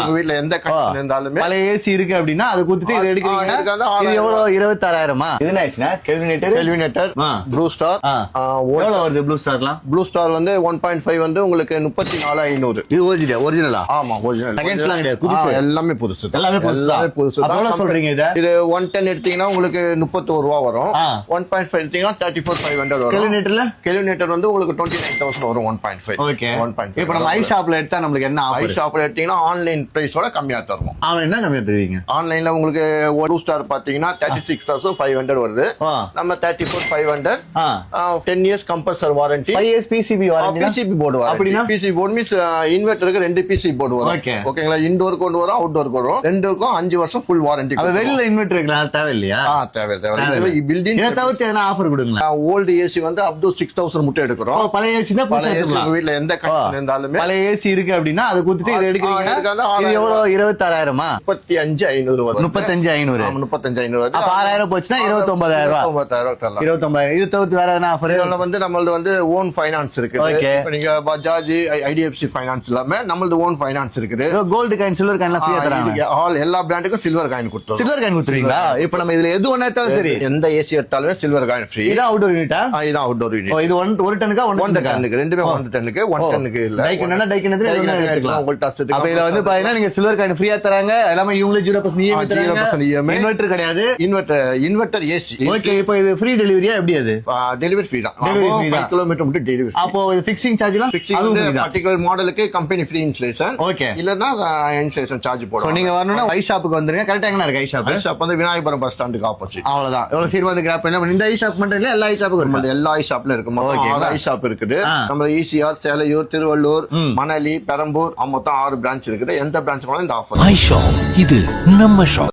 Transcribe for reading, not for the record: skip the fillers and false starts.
உங்க வீட்ல எந்த கண்டிஷன் இருந்தாலுமே பழைய ஏசி இருக்கு அப்படின்னா அது குடுத்துட்டு இது எடுக்கிறீங்க. இது எவ்வளவு 26,000 இது என்ன கெல்வினேட்டர் ப்ளூ ஸ்டார் எவ்வளவு வருது ப்ளூ ஸ்டார்லாம்? ப்ளூ ஸ்டார் வந்து 1.5 வந்து உங்களுக்கு 34,500. இது ஒரிஜினலா? ஆமா ஒரிஜினல். செகண்ட்ஸ்லாம் கிடையாது, புதுசு. எல்லாமே புதுசு. எல்லாமே புதுசு. எவ்வளவு சொல்றீங்க இத? இது 110 எடுத்தீங்கன்னா உங்களுக்கு 31 ரூபாய் வரும். 1.5 எடுத்தீங்கன்னா 34,500 வரும். கெல்வினேட்டர் வந்து உங்களுக்கு 29,000 வரும். 1.5. ஓகே. இப்போ நம்ம ஐ ஷாப்ல எடுத்தா நமக்கு என்ன ஆஃபர்? ஐ ஷாப்ல எடுத்தீங்கன்னா ஆன்லைன் பிரைஸோட கம்மியா தருவோம். என்ன கம்மியா தருவீங்க? ஆன்லைன்ல உங்களுக்கு ப்ளூ ஸ்டார் பாத்தீங்கன்னா 36,500 வருது. நம்ம 34,500. 10 years compulsory warranty. 5 years PCB warranty. PCB board வரும். அப்படினா PCB போர்டு மீன்ஸ் இன்வெர்ட்டருக்கு 2 PCB போர்டு வரும். ஓகேங்களா? இன்டோருக்கு ஒன்னு வரும், அவுட்டோருக்கு வரும். ரெண்டுக்கும் 5 வருஷம் ஃபுல் வாரண்டி. அது வெளியில இன்வெர்ட்டர் இருக்குனா தேவை இல்லையா? தேவை. இது பில்டிங் இத தவிர்த்து என்ன ஆஃபர் கொடுங்களா? ஓல்ட் ஏசி வந்து அப் டு 6,000 முட்டை எடுக்கிறோம். பழைய ஏசினா புதுசா எடுக்கலாம். உங்க வீட்ல எந்த கண்டிஷன் இருந்தாலுமே பழைய ஏசி இருக்கு அப்படினா அது குடுத்துட்டு இது எடுக்கிறீங்க. இது எவ்வளவு 26,000 35,500 வரும். 35,500. 35,500. அப்ப 6,000 போச்சுனா 29,000. 29,000. இது தவிர்த்து வேற என்ன ஆஃபர்? இதுல வந்து நம்மளது வந்து ஓன் ஃபைனான்ஸ் இருக்குது. இப்போ நீங்க பஜாஜ், ஐடிஎஃப்சி ஃபைனான்ஸ் எல்லாமே நம்மளது ஓன் ஃபைனான்ஸ் இருக்குது. கோல்ட் காயின், சில்வர் காயின் ஃப்ரீயா தராங்க. எல்லா பிராண்டுக்கும் சில்வர் காயின் கொடுத்துறோம். சில்வர் காயின் கொடுத்துறீங்களா? இப்போ நம்ம இதுல எது ஒண்ணா எடுத்தாலும் சரி, எந்த ஏசி எடுத்தாலுமே சில்வர் காயின் ஃப்ரீ. இது அவுட்டோர் யூனிட்டா? இது அவுட்டோர் யூனிட். இது 1 டன்னுக்கு 1 டன்னுக்கு ரெண்டுமே 1 டன்னுக்கு 1 டன்னுக்கு இல்ல. டைக்கன் எடுத்துக்கலாம். உங்களுக்கு டஸ்ட். அப்ப இதுல வந்து பாத்தீங்கன்னா நீங்க சில்வர் காயின் ஃப்ரீயா தராங்க. எல்லாமே இவங்களே 0% EMI தராங்க. இன்வெர்ட்டர் கிடையாது. Inverter AC. ஓகே. இப்போ இது ஃப்ரீ டெலிவரியா எப்படி? அது டெலிவரி ஃப்ரீ தான். 5 கிலோமீட்டர் மட்டும் டெலிவரி. அப்போ ஃபிக்சிங் சார்ஜ்லாம் அதுவும் பர்టిక్యులர் மாடலுக்கு கம்பெனி ஃப்ரீ இன்ஸ்டலேஷன். ஓகே. இல்லனா இன்ஸ்டலேஷன் சார்ஜ் போடுவோம். சோ நீங்க வரணும்னா ஐ ஷாப்புக்கு வந்துருங்க. கரெக்ட்டா எங்க இருக்கு ஐ ஷாப்? ஐ ஷாப் வந்து விநாயகபுரம் பஸ் ஸ்டாண்டுக்கு ஆப்போசிட். அவ்வளவுதான். எவ்வளவு சீக்கிரம் வந்து கிராப் பண்ணலாம். இந்த ஐ ஷாப் மட்டும் இல்ல, எல்லா ஐ ஷாப்புக்கும் இருக்கு. எல்லா ஐ ஷாப்ல இருக்கு. மொத்தம் 6 ஐ ஷாப் இருக்குது. நம்ம ஈசிஆர், சேலையூர், திருவள்ளூர், மணலி, பெரம்பூர் மொத்தம் 6 பிரான்ச் இருக்குது. எந்த பிரான்ச் போனாலும் இந்த ஆஃபர். ஐ ஷாப், இது நம்ம ஷாப்.